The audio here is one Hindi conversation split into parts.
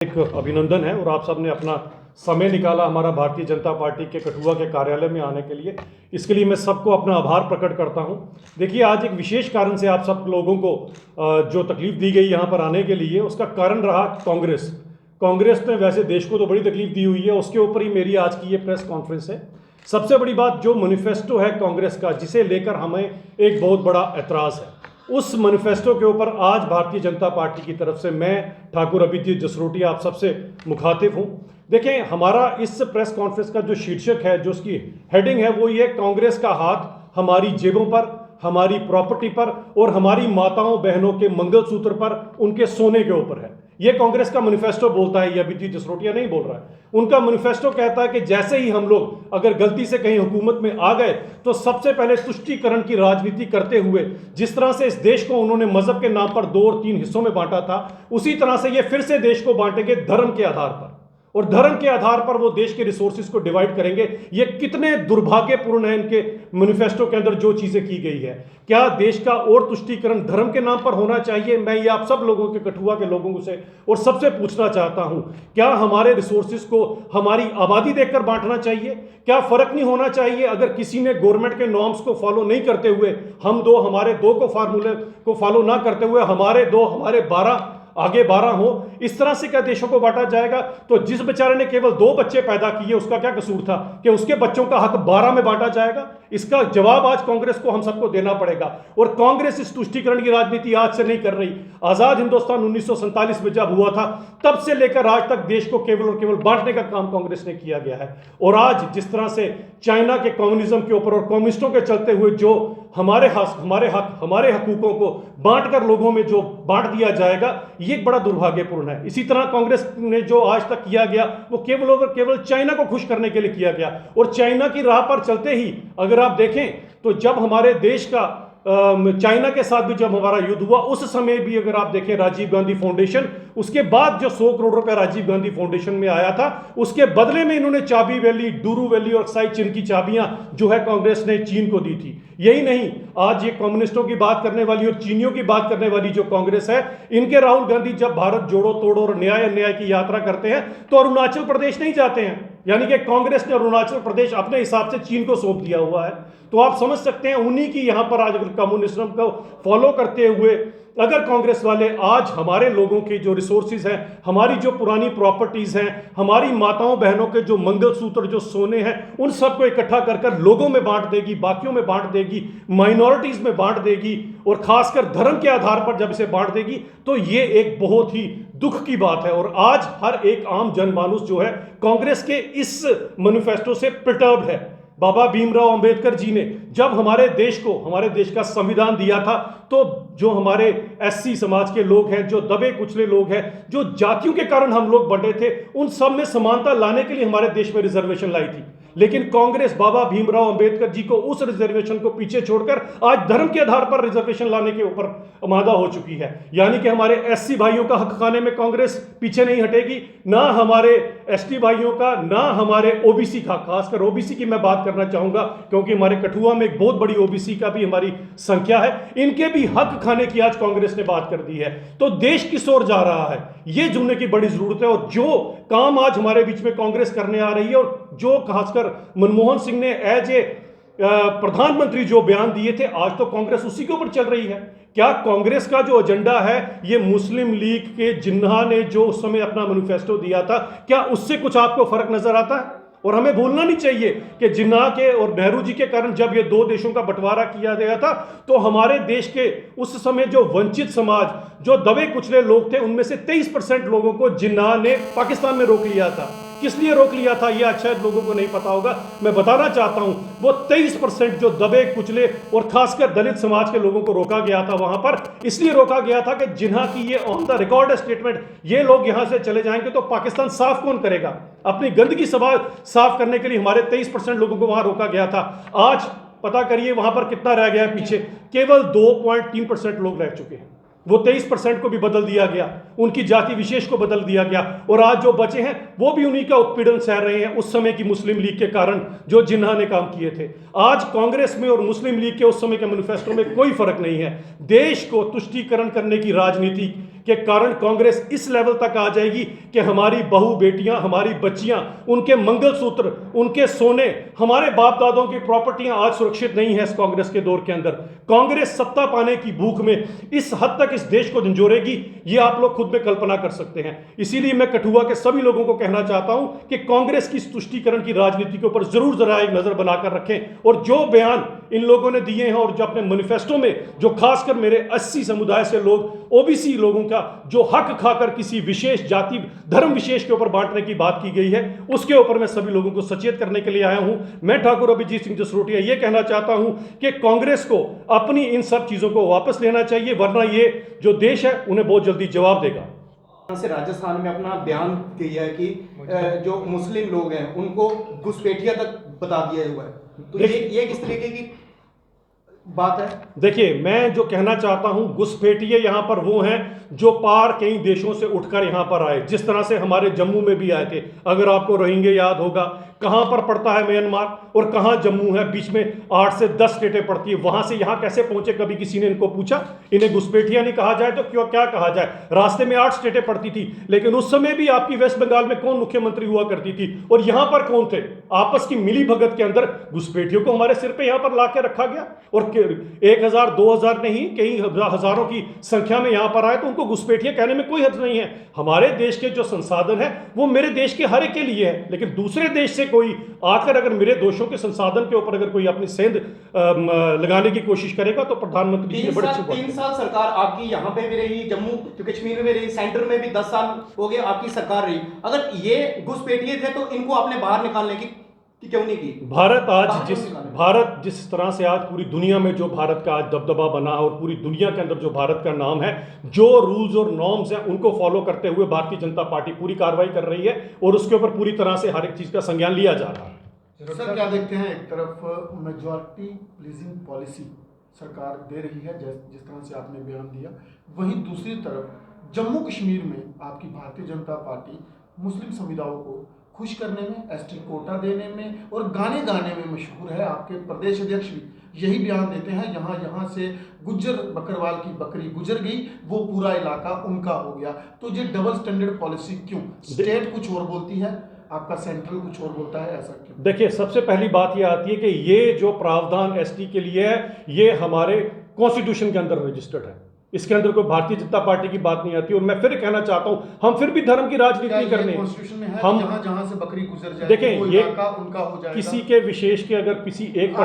एक अभिनंदन है और आप सबने अपना समय निकाला हमारा भारतीय जनता पार्टी के कठुआ के कार्यालय में आने के लिए। इसके लिए मैं सबको अपना आभार प्रकट करता हूं। देखिए, आज एक विशेष कारण से आप सब लोगों को जो तकलीफ दी गई यहाँ पर आने के लिए, उसका कारण रहा कांग्रेस ने वैसे देश को तो बड़ी तकलीफ दी हुई है, उसके ऊपर ही मेरी आज की ये प्रेस कॉन्फ्रेंस है। सबसे बड़ी बात, जो मैनिफेस्टो है कांग्रेस का, जिसे लेकर हमें एक बहुत बड़ा एतराज़ है, उस मैनिफेस्टो के ऊपर आज भारतीय जनता पार्टी की तरफ से मैं ठाकुर अभिजीत जसरोटिया आप सबसे मुखातिब हूं। देखें, हमारा इस प्रेस कॉन्फ्रेंस का जो शीर्षक है, जो उसकी हेडिंग है, वो ये कांग्रेस का हाथ हमारी जेबों पर, हमारी प्रॉपर्टी पर और हमारी माताओं बहनों के मंगलसूत्र पर, उनके सोने के ऊपर है। ये कांग्रेस का मैनिफेस्टो बोलता है, ये अभिजीत जसरोटिया नहीं बोल रहा है। उनका मैनिफेस्टो कहता है कि जैसे ही हम लोग अगर गलती से कहीं हुकूमत में आ गए तो सबसे पहले तुष्टीकरण की राजनीति करते हुए, जिस तरह से इस देश को उन्होंने मजहब के नाम पर 2 और 3 हिस्सों में बांटा था, उसी तरह से ये फिर से देश को बांटेंगे धर्म के आधार पर, और धर्म के आधार पर वो देश के रिसोर्सेज को डिवाइड करेंगे। ये कितने दुर्भाग्यपूर्ण है इनके मैनिफेस्टो के अंदर जो चीजें की गई है। क्या देश का और तुष्टीकरण धर्म के नाम पर होना चाहिए? मैं ये आप सब लोगों के कठुआ के लोगों से और सबसे पूछना चाहता हूं, क्या हमारे रिसोर्सेज को हमारी आबादी देखकर बांटना चाहिए? क्या फर्क नहीं होना चाहिए अगर किसी ने गवर्नमेंट के नॉर्म्स को फॉलो नहीं करते हुए, हम 2 हमारे 2 को फार्मूले को फॉलो ना करते हुए हमारे 2 हमारे 12 आगे 12 हो, इस तरह से क्या देशों को बांटा जाएगा? तो जिस बेचारे ने केवल 2 बच्चे पैदा किए, उसका क्या कसूर था कि उसके बच्चों का हक 12 में बांटा जाएगा? इसका जवाब आज कांग्रेस को हम सबको देना पड़ेगा। और कांग्रेस इस तुष्टीकरण की राजनीति आज से नहीं कर रही। आजाद हिंदुस्तान 1947 में जब हुआ था, तब से लेकर आज तक देश को केवल और केवल बांटने का काम कांग्रेस ने किया गया है। और आज जिस तरह से चाइना के कम्युनिज्म के ऊपर और कम्युनिस्टों के चलते हुए जो हमारे हकूकों को बांटकर लोगों में जो बांट दिया जाएगा, ये एक बड़ा दुर्भाग्यपूर्ण है। इसी तरह कांग्रेस ने जो आज तक किया गया, वो केवल और केवल चाइना को खुश करने के लिए किया गया। और चाइना की राह पर चलते ही अगर आप देखें तो जब हमारे देश का चाइना के साथ भी जब हमारा युद्ध हुआ, उस समय भी अगर आप देखें राजीव गांधी फाउंडेशन, उसके बाद जो 100 करोड़ रुपए राजीव गांधी फाउंडेशन में आया था, उसके बदले में इन्होंने चाबी वैली, डूरू वैली और अक्साई चीन की चाबियां जो है कांग्रेस ने चीन को दी थी। यही नहीं, आज ये कम्युनिस्टों की बात करने वाली और चीनियों की बात करने वाली जो कांग्रेस है, इनके राहुल गांधी जब भारत जोड़ो तोड़ो और न्याय अन्याय की यात्रा करते हैं तो अरुणाचल प्रदेश नहीं जाते हैं। यानी कि कांग्रेस ने अरुणाचल प्रदेश अपने हिसाब से चीन को सौंप दिया हुआ है। तो आप समझ सकते हैं, उन्हीं की यहां पर आज कम्युनिज्म को फॉलो करते हुए अगर कांग्रेस वाले आज हमारे लोगों के जो रिसोर्सेज हैं, हमारी जो पुरानी प्रॉपर्टीज हैं, हमारी माताओं बहनों के जो मंगलसूत्र, जो सोने हैं, उन सबको इकट्ठा कर कर लोगों में बांट देगी, बाकियों में बांट देगी, माइनॉरिटीज में बांट देगी, और खासकर धर्म के आधार पर जब इसे बांट देगी, तो ये एक बहुत ही दुख की बात है। और आज हर एक आम जनमानुस जो है कांग्रेस के इस मैनिफेस्टो से पर्टर्ब्ड है। बाबा भीमराव अंबेडकर जी ने जब हमारे देश का संविधान दिया था, तो जो हमारे एससी समाज के लोग हैं, जो दबे कुचले लोग हैं, जो जातियों के कारण हम लोग बंटे थे, उन सब में समानता लाने के लिए हमारे देश में रिजर्वेशन लाई थी। लेकिन कांग्रेस बाबा भीमराव अंबेडकर जी को उस रिजर्वेशन को पीछे छोड़कर आज धर्म के आधार पर रिजर्वेशन लाने के ऊपर आमादा हो चुकी है। यानी कि हमारे एससी भाइयों का हक खाने में कांग्रेस पीछे नहीं हटेगी, ना हमारे एसटी भाइयों का, ना हमारे ओबीसी का। खासकर ओबीसी की मैं बात करना चाहूंगा, क्योंकि हमारे कठुआ में एक बहुत बड़ी ओबीसी का भी हमारी संख्या है। इनके भी हक खाने की आज कांग्रेस ने बात कर दी है। तो देश किस ओर जा रहा है, ये जुड़ने की बड़ी जरूरत है। और जो काम आज हमारे बीच में कांग्रेस करने आ रही है, और जो खासकर मनमोहन सिंह ने एज ए प्रधानमंत्री जो बयान दिए थे, आज तो कांग्रेस उसी के ऊपर चल रही है। क्या कांग्रेस का जो एजेंडा है, ये मुस्लिम लीग के जिन्ना ने जो उस समय अपना मैनिफेस्टो दिया था, क्या उससे कुछ आपको फर्क नजर आता है? और हमें भूलना नहीं चाहिए कि जिन्ना के और नेहरू जी के कारण जब ये 2 देशों का बंटवारा किया गया था, तो हमारे देश के उस समय जो वंचित समाज, जो दबे कुचले लोग थे, उनमें से 23% लोगों को जिन्ना ने पाकिस्तान में रोक लिया था। किस लिए रोक लिया था, यह शायद लोगों को नहीं पता होगा। मैं बताना चाहता हूं, वो 23% जो दबे कुचले और खासकर दलित समाज के लोगों को रोका गया था वहां पर, इसलिए रोका गया था कि जिन्हा की ये ऑन द रिकॉर्ड स्टेटमेंट, ये लोग यहां से चले जाएंगे तो पाकिस्तान साफ कौन करेगा? अपनी गंदगी साफ करने के लिए हमारे 23% लोगों को वहां रोका गया था। आज पता करिए वहां पर कितना रह गया है पीछे, केवल 2.3% लोग रह चुके हैं। वो 23% को भी बदल दिया गया, उनकी जाति विशेष को बदल दिया गया, और आज जो बचे हैं वो भी उन्हीं का उत्पीड़न सह रहे हैं उस समय की मुस्लिम लीग के कारण, जो जिन्ना ने काम किए थे। आज कांग्रेस में और मुस्लिम लीग के उस समय के मैनिफेस्टो में कोई फर्क नहीं है। देश को तुष्टीकरण करने की राजनीति के कारण कांग्रेस इस लेवल तक आ जाएगी कि हमारी बहू बेटियां, हमारी बच्चियां, उनके मंगलसूत्र, उनके सोने, हमारे बाप दादों की प्रॉपर्टियां आज सुरक्षित नहीं है। इस कांग्रेस के दौर के अंदर कांग्रेस सत्ता पाने की भूख में इस हद तक इस देश को झंझोरेगी, ये आप लोग खुद में कल्पना कर सकते हैं। इसीलिए मैं कठुआ के सभी लोगों को कहना चाहता हूं कि कांग्रेस की तुष्टीकरण की राजनीति के ऊपर जरूर जरा एक नजर बनाकर रखें और जो बयान इन लोगों ने दिए हैं और जो अपने मैनिफेस्टो में जो खासकर मेरे 80 समुदाय से लोग, ओबीसी लोगों का जो हक खाकर किसी विशेष जाति धर्म विशेष के ऊपर बांटने की बात की गई है, उसके ऊपर मैं सभी लोगों को सचेत करने के लिए आया हूं। मैं ठाकुर अभिजीत सिंह जसरोटिया ये कहना चाहता हूं कि कांग्रेस को अपनी इन सब चीजों को वापस लेना चाहिए, वरना ये जो देश है उन्हें बहुत जल्दी जवाब देगा। से राजस्थान में अपना बयान दिया है कि जो मुस्लिम लोग हैं उनको घुसपैठिया तक बता दिया हुआ है, तो ये किस तरीके की बात है? देखिए, मैं जो कहना चाहता हूं, घुसपैठिए यहां पर वो हैं जो पार कई देशों से उठकर यहां पर आए, जिस तरह से हमारे जम्मू में भी आए थे। अगर आपको रोहिंग्या याद होगा, कहां पर पड़ता है म्यांमार और कहां जम्मू है, बीच में 8 से 10 स्टेटें पड़ती है, वहां से यहां कैसे पहुंचे? कभी किसी ने इनको पूछा? इन्हें घुसपैठिया नहीं कहा जाए तो क्यों क्या कहा जाए? रास्ते में 8 स्टेटें पड़ती थी, लेकिन उस समय भी आपकी वेस्ट बंगाल में कौन मुख्यमंत्री हुआ करती थी और यहां पर कौन थे? आपस की मिली भगत के अंदर घुसपैठियों को हमारे सिर पे यहां पर लाके रखा गया और 1000 2000 नहीं, कई हजारों की संख्या में यहां पर आए, तो उनको घुसपैठिया कहने में कोई हर्ज नहीं है। हमारे देश के जो संसाधन है वो मेरे देश के हर एक के लिए है, लेकिन दूसरे देश से कोई आकर अगर मेरे दोषों के संसाधन के ऊपर अगर कोई अपनी सेंध लगाने की कोशिश करेगा तो प्रधानमंत्री जी बड़े अच्छे 3 साल सरकार आपकी यहाँ पे भी रही, जम्मू कश्मीर में रही, सेंटर में भी 10 साल हो गए आपकी सरकार रही। अगर ये घुसपैठिए थे तो इनको आपने बाहर निकालने की क्यों नहीं की? भारत जिस तरह से आज पूरी दुनिया में जो भारत का आज दबदबा बना और पूरी दुनिया के अंदर जो भारत का नाम है, जो रूल्स और नॉर्म्स हैं उनको फॉलो करते हुए भारतीय जनता पार्टी पूरी कार्रवाई कर रही है और उसके ऊपर पूरी तरह से हर एक चीज का संज्ञान लिया जा रहा है। सर, क्या देखते हैं, एक तरफ मेजॉरिटी प्लीजिंग पॉलिसी सरकार दे रही है जिस तरह से आपने बयान दिया, वहीं दूसरी तरफ जम्मू कश्मीर में आपकी भारतीय जनता पार्टी मुस्लिम समुदायों को खुश करने में, एसटी कोटा देने में और गाने गाने में मशहूर है। आपके प्रदेश अध्यक्ष भी यही बयान देते हैं, यहाँ से गुज्जर बकरवाल की बकरी गुजर गई, वो पूरा इलाका उनका हो गया। तो ये डबल स्टैंडर्ड पॉलिसी क्यों? स्टेट कुछ और बोलती है, आपका सेंट्रल कुछ और बोलता है, ऐसा क्यों? देखिए, सबसे पहली बात यह आती है कि ये जो प्रावधान एसटी के लिए है, ये हमारे कॉन्स्टिट्यूशन के अंदर रजिस्टर्ड है, इसके अंदर कोई भारतीय जनता पार्टी की बात नहीं आती। और मैं फिर कहना चाहता हूं, हम फिर भी धर्म की राजनीति नहीं करने। हम जहां से बकरी गुजर जाए, देखें, ये उनका हो जाएगा। किसी के विशेष के अगर किसी एक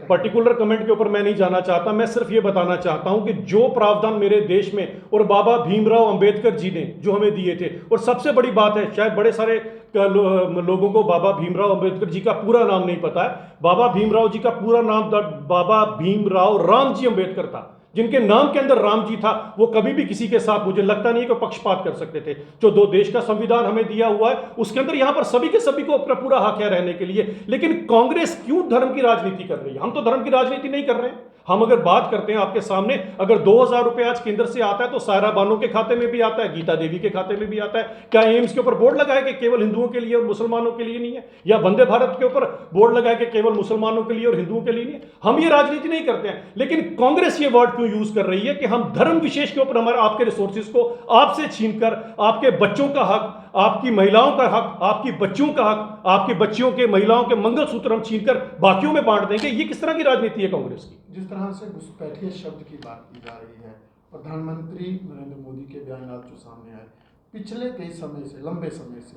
पर्टिकुलर कमेंट के ऊपर मैं नहीं जाना चाहता। मैं सिर्फ ये बताना चाहता हूं कि जो प्रावधान मेरे देश में और बाबा भीमराव अंबेडकर जी ने जो हमें दिए थे, और सबसे बड़ी बात है, शायद बड़े सारे लोगों को बाबा भीमराव अंबेडकर जी का पूरा नाम नहीं पता है। बाबा भीमराव जी का पूरा नाम बाबा भीमराव रामजी अंबेडकर था। जिनके नाम के अंदर राम जी था, वो कभी भी किसी के साथ मुझे लगता नहीं है कि पक्षपात कर सकते थे। जो दो देश का संविधान हमें दिया हुआ है, उसके अंदर यहां पर सभी के सभी को अपना पूरा हक है रहने के लिए। लेकिन कांग्रेस क्यों धर्म की राजनीति कर रही है? हम तो धर्म की राजनीति नहीं कर रहे हैं। हम अगर बात करते हैं आपके सामने, अगर 2000 रुपए आज केंद्र से आता है तो सायरा बानो के खाते में भी आता है, गीता देवी के खाते में भी आता है। क्या एम्स के ऊपर बोर्ड लगा है कि केवल हिंदुओं के लिए और मुसलमानों के लिए नहीं है? या वंदे भारत के ऊपर बोर्ड लगा है कि केवल मुसलमानों के लिए और हिंदुओं के लिए नहीं है? हम ये राजनीति नहीं करते हैं। लेकिन कांग्रेस ये वर्ड क्यों यूज कर रही है कि हम धर्म विशेष के ऊपर हमारे आपके रिसोर्सेज को आपसे छीनकर आपके बच्चों का हक, आपकी महिलाओं का हक, आपकी बच्चियों का हक, आपकी बच्चियों के महिलाओं के मंगलसूत्र हम छीनकर बाकियों में बांट देंगे। ये किस तरह की राजनीति है कांग्रेस की? जिस तरह से घुसपैठिए शब्द की बात की जा रही है, प्रधानमंत्री नरेंद्र मोदी के बयान जो सामने आए, पिछले कई समय से, लंबे समय से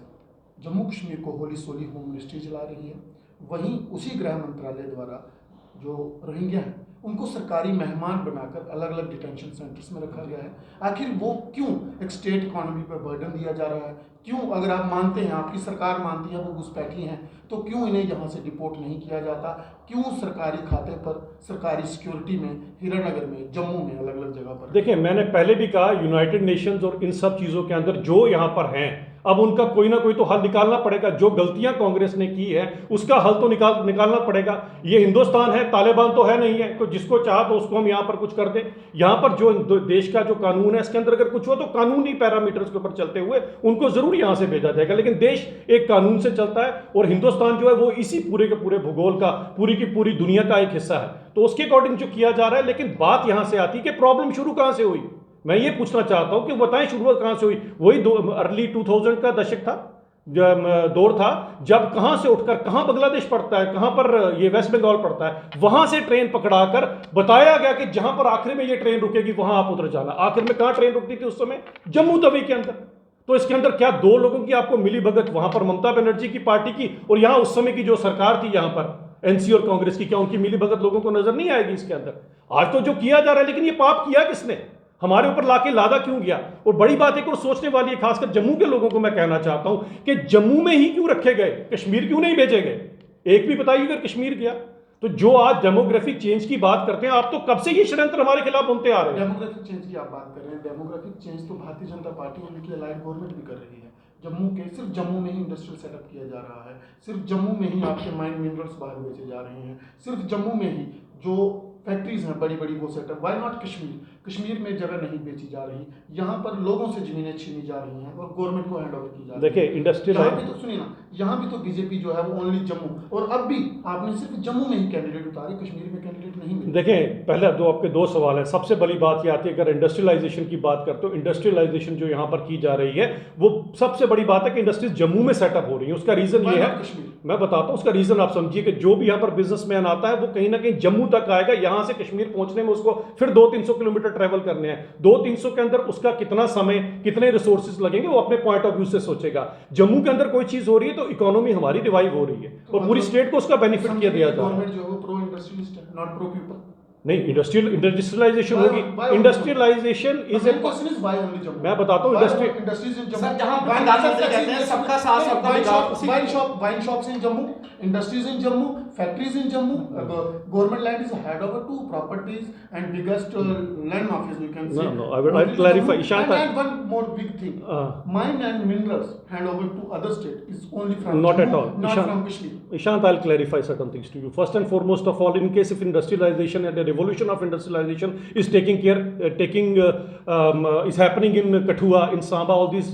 जम्मू कश्मीर को होली सोली होम मिनिस्ट्री चला रही है। वहीं उसी गृह मंत्रालय द्वारा जो रोहिंग्या हैं उनको सरकारी मेहमान बनाकर अलग अलग डिटेंशन सेंटर्स में रखा गया है। आखिर वो क्यों एक स्टेट इकोनॉमी पर बर्डन दिया जा रहा है? क्यों, अगर आप मानते हैं, आपकी सरकार मानती है वो घुसपैठी हैं, तो क्यों इन्हें यहाँ से डिपोर्ट नहीं किया जाता? क्यों सरकारी खाते पर, सरकारी सिक्योरिटी में, हीरानगर में, जम्मू में, अलग अलग जगह पर? देखिए, मैंने पहले भी कहा, यूनाइटेड नेशंस और इन सब चीज़ों के अंदर जो यहाँ पर हैं, अब उनका कोई ना कोई तो हल निकालना पड़ेगा। जो गलतियां कांग्रेस ने की है उसका हल तो निकालना पड़ेगा। ये हिंदुस्तान है, तालिबान तो है नहीं है, तो जिसको चाह तो उसको हम यहाँ पर कुछ कर दें। यहाँ पर जो देश का जो कानून है, इसके अंदर अगर कुछ हो तो कानूनी पैरामीटर्स के ऊपर चलते हुए उनको जरूर यहाँ से भेजा जाएगा। लेकिन देश एक कानून से चलता है और हिंदुस्तान जो है वो इसी पूरे के पूरे भूगोल का, पूरी की पूरी दुनिया का एक हिस्सा है, तो उसके अकॉर्डिंग जो किया जा रहा है। लेकिन बात यहाँ से आती है कि प्रॉब्लम शुरू कहाँ से हुई? मैं ये पूछना चाहता हूँ कि बताएं शुरुआत कहाँ से हुई। वही अर्ली 2000 का दशक था, दौर था, जब कहाँ से उठकर कहाँ बांग्लादेश पड़ता है, कहाँ पर ये वेस्ट बंगाल पड़ता है, वहां से ट्रेन पकड़ाकर बताया गया कि जहां पर आखिर में ये ट्रेन रुकेगी वहां आप उतर जाना। आखिर में कहाँ ट्रेन रुकती थी उस समय? जम्मू तवी के अंदर। तो इसके अंदर क्या दो लोगों की आपको मिली भगत, वहां पर ममता बनर्जी की पार्टी की और यहां उस समय की जो सरकार थी यहां पर एनसी और कांग्रेस की, क्या उनकी मिली भगत लोगों को नजर नहीं आएगी इसके अंदर? आज तो जो किया जा रहा है, लेकिन ये पाप किया किसने, हमारे ऊपर लाके लादा क्यों गया? और बड़ी बात एक और सोचने वाली है, खासकर जम्मू के लोगों को मैं कहना चाहता हूं कि जम्मू में ही क्यों रखे गए, कश्मीर क्यों नहीं भेजे गए? एक भी बताइए अगर कश्मीर गया तो। जो आज डेमोग्राफिक चेंज की बात करते हैं आप, तो कब से ये षड्यंत्र हमारे खिलाफ बुनते आ रहे हैं। डेमोग्राफिक चेंज की आप बात कर रहे हैं, डेमोग्राफिक चेंज तो भारतीय जनता पार्टी और उनकी अलाइड गवर्नमेंट भी कर रही है। जम्मू के सिर्फ जम्मू में ही इंडस्ट्रियल सेटअप किया जा रहा है, सिर्फ जम्मू में ही आपके माइन मिनरल्स बाहर बेचे जा रहे हैं, सिर्फ जम्मू में ही जो फैक्ट्रीज हैं बड़ी बड़ी वो setup. Why not Kashmir? Kashmir में जगह नहीं बेची जा रही, यहाँ पर लोगों से जमीनें छीनी जा रही हैं और गवर्नमेंट को हैंड ओवर की जा रही है। देखिए इंडस्ट्रियल, यहाँ भी तो सुनिए ना, यहाँ भी तो बीजेपी जो है वो ओनली जम्मू, और अब भी आपने सिर्फ जम्मू में ही कैंडिडेट उतारे, कश्मीर में कैंडिडेट नहीं मिले। देखें पहले दो आपके दो सवाल है। सबसे बड़ी बात ये आती है, अगर इंडस्ट्रियलाइजेशन की बात करते हो, इंडस्ट्रियलाइजेशन जो यहाँ पर की जा रही है वो सबसे बड़ी बात है कि इंडस्ट्रीज जम्मू में सेटअप हो रही है। उसका रीजन ये है, मैं बताता हूँ उसका रीजन। आप समझिए कि जो भी यहाँ पर बिजनेसमैन आता है वो कहीं ना कहीं जम्मू तक आएगा, यहाँ से कश्मीर पहुंचने में उसको फिर 200-300 किलोमीटर ट्रेवल करने हैं। 200-300 के अंदर उसका कितना समय, कितने रिसोर्सेज लगेंगे, वो अपने पॉइंट ऑफ व्यू से सोचेगा। जम्मू के अंदर कोई चीज हो रही है तो इकोनॉमी हमारी रिवाइव हो रही है और पूरी स्टेट को उसका बेनिफिट किया दिया जा रहा है। गवर्नमेंट जो है प्रो इंडस्ट्रियलिस्ट है, नॉट प्रो पीपल। नहीं, इंडस्ट्रियलाइजेशन होगी। इंडस्ट्रियलाइजेशन इज ए, मैं बताता हूँ इंडस्ट्रीज इन जम्मू, सर, जहां प्रधानमंत्री कहते हैं सबका साथ सबका विकास, wine shops in Jammu, industries in Jammu, factories in Jammu, government land is hand over to properties and biggest land mafias we can see. No, I'll clarify. Ishant, and one more big thing, mine and minerals hand over to other state is only from Not Jammu, at all. not Ishant, from Kashmir. Ishant, I'll clarify certain things to you. First and foremost of all, in case if industrialization and the revolution of industrialization is is happening in Kathua, in Samba, all these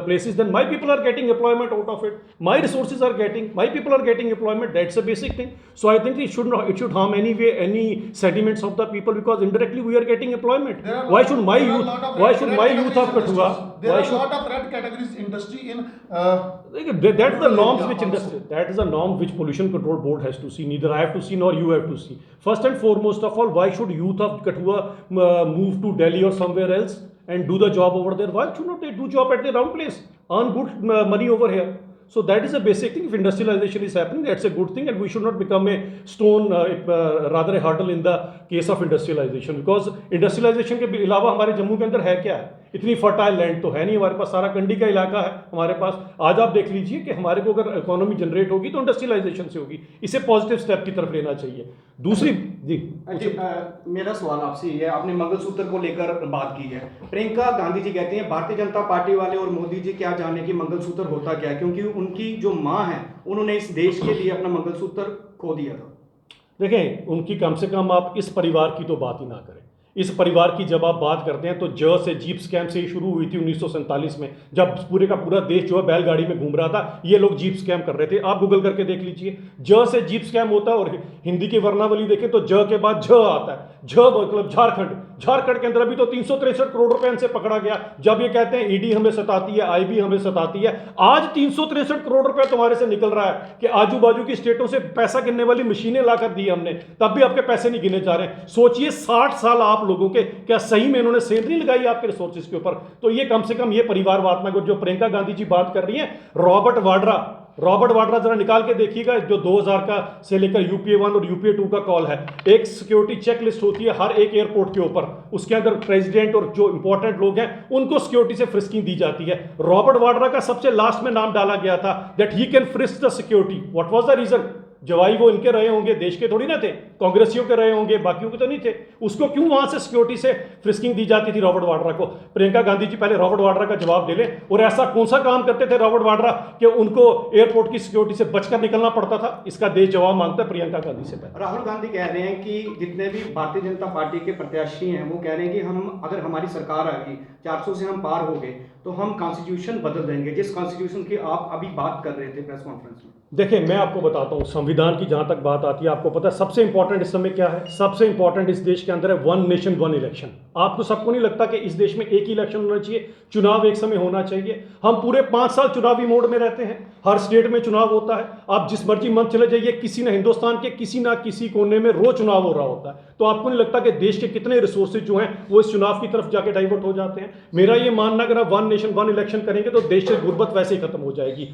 places, then my people are getting employment out of it. My resources are getting, my people are getting employment. That's a basic thing. So I think it should harm any sentiments of the people, because indirectly we are getting employment. Why should my youth of Kathua? There are a lot of red categories industry in. That's the norms which industry. That is a norm which Pollution Control Board has to see. Neither I have to see nor you have to see. First and foremost of all, why should youth of Kathua move to Delhi or somewhere else and do the job over there? Why should not they do job at their own place, earn good money over here? So that is a basic thing. If industrialization is happening, that's a good thing, and we should not become a stone, rather a hurdle in the case of industrialization. Because industrialization के अलावा हमारे जम्मू के अंदर है क्या है? इतनी फर्टाइल लैंड तो है नहीं हमारे पास, सारा कंडी का इलाका है हमारे पास। आज आप देख लीजिए कि हमारे को अगर इकोनॉमी जनरेट होगी तो इंडस्ट्रियलाइजेशन से होगी। इसे पॉजिटिव स्टेप की तरफ लेना चाहिए। दूसरी जी, मेरा सवाल आपसे ये है, आपने मंगलसूत्र को लेकर बात की है। प्रियंका गांधी जी कहती हैं भारतीय जनता पार्टी वाले और मोदी जी क्या जाने कि मंगलसूत्र होता क्या है, क्योंकि उनकी जो माँ है उन्होंने इस देश के लिए अपना मंगलसूत्र खो दिया था। देखें उनकी कम से कम आप इस परिवार की तो बात ही ना करें। इस परिवार की जब आप बात करते हैं तो ज से जीप स्कैम से ही शुरू हुई थी 1947 में, जब पूरे का पूरा देश जो है बैलगाड़ी में घूम रहा था, ये लोग जीप स्कैम कर रहे थे। आप गूगल करके देख लीजिए, ज से जीप स्कैम होता है। और हिंदी की वर्णावली देखें तो ज के बाद झ आता है। झ मतलब झारखंड के अंदर अभी तो 363 करोड़ रुपए इनसे पकड़ा गया। जब ये कहते हैं ईडी हमें सताती है, आईबी हमें सताती है, आज 363 करोड़ रुपए तुम्हारे से निकल रहा है कि आजू बाजू की स्टेटों से पैसा गिनने वाली मशीनें लाकर दी हमने, तब भी आपके पैसे नहीं गिने जा रहे। सोचिए 60 साल आप लोगों के, क्या सही में इन्होंने सेंध नहीं लगाई आपके रिसोर्सेज के ऊपर? तो ये कम से कम ये परिवारवाद में जो प्रियंका गांधी जी बात कर रही हैं, रॉबर्ट वाड्रा जरा निकाल के देखिएगा, जो 2000 का से लेकर यूपीए 1 और यूपीए 2 का कॉल है। एक सिक्योरिटी चेकलिस्ट होती है हर एक एयरपोर्ट के ऊपर, उसके अंदर प्रेसिडेंट और जो इंपॉर्टेंट लोग हैं उनको सिक्योरिटी से फ्रिस्किंग दी जाती है। रॉबर्ट वाड्रा का सबसे लास्ट में नाम डाला गया था that he can frisk the security. What was the reason? जवाई वो इनके रहे होंगे, देश के थोड़ी ना थे, कांग्रेसियों के रहे होंगे, बाकियों के तो नहीं थे। उसको क्यों वहां से सिक्योरिटी से फ्रिस्किंग दी जाती थी रॉबर्ट वाड्रा को? प्रियंका गांधी जी पहले रॉबर्ट वाड्रा का जवाब दे लें। और ऐसा कौन सा काम करते थे रॉबर्ट वाड्रा कि उनको एयरपोर्ट की सिक्योरिटी से बचकर निकलना पड़ता था? इसका देश जवाब मांगता है प्रियंका गांधी से पहले। राहुल गांधी कह रहे हैं कि जितने भी भारतीय जनता पार्टी के प्रत्याशी हैं वो कह रहे हैं कि हम, अगर हमारी सरकार आ गई, 400 से हम पार हो गए, तो हम कॉन्स्टिट्यूशन बदल देंगे, जिस कॉन्स्टिट्यूशन की आप अभी बात कर रहे थे प्रेस कॉन्फ्रेंस में। देखिए मैं आपको बताता हूँ, संविधान की जहाँ तक बात आती है, आपको पता है सबसे इंपॉर्टेंट इस समय क्या है? सबसे इंपॉर्टेंट इस देश के अंदर है 1 नेशन 1 इलेक्शन। आपको सबको नहीं लगता कि इस देश में एक ही इलेक्शन होना चाहिए, चुनाव एक समय होना चाहिए? हम पूरे 5 साल चुनावी मोड में रहते हैं, हर स्टेट में चुनाव होता है। आप जिस मर्जी मंथ चले जाइए, किसी न हिंदुस्तान के किसी ना किसी कोने में रोज चुनाव हो रहा होता है। तो आपको नहीं लगता कि देश के कितने रिसोर्सेज जो हैं वो इस चुनाव की तरफ जाके डाइवर्ट हो जाते हैं? मेरा ये मानना, अगर आप वन नेशन वन इलेक्शन करेंगे तो देश से गुर्बत वैसे ही खत्म हो जाएगी।